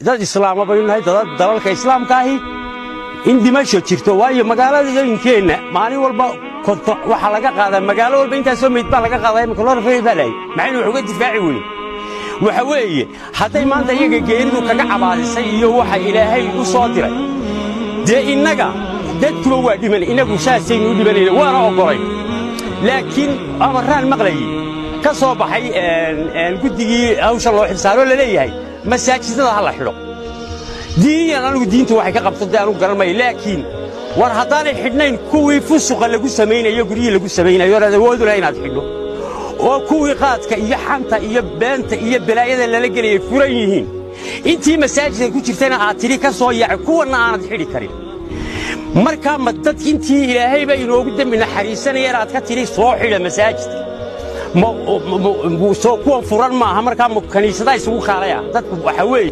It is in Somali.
dad islaam ah baynahay dad dalalka islaamka ahi in dimasho jirto waayo magaalooyinkeena maalin walba waxa laga qaadaa magaalo walba inta soo meed baa laga qaadaa imka loo reebalay maxay uga difaaci weyn waxa weeye haday maanta iyaga geeridu kaga cabaadisay iyo waxa ilaahay u soo diray de inaga dadku waa dhiman inagu shaasay u dhibanayna waana ogolay laakiin amaraan maqlay ka soo baxay guddigii hawsha loo xilsaaro la leeyahay masaajidada hala xidho diintu waxay ka qabtay aanu garanay laakiin war hadaan xidhnayn kuwii fusuqa lagu sameeyay guriyada lagu sameeyay awood u leeyahay xidho oo kuwii qaadka iyo xanta iyo beenta iyo balaayada la galiyay furan yihiin intii masaajidka ku jirtana aad tiri ka soo yaacay kuwana aanad xidhi karin marka ma dad intii ilaahay ba inoogu dambi naxariisanayeen aad ka tiri soo xidha masaajidka soo kuwa furan maaha marka kaniisada isugu kaalaya dadku waxa weeye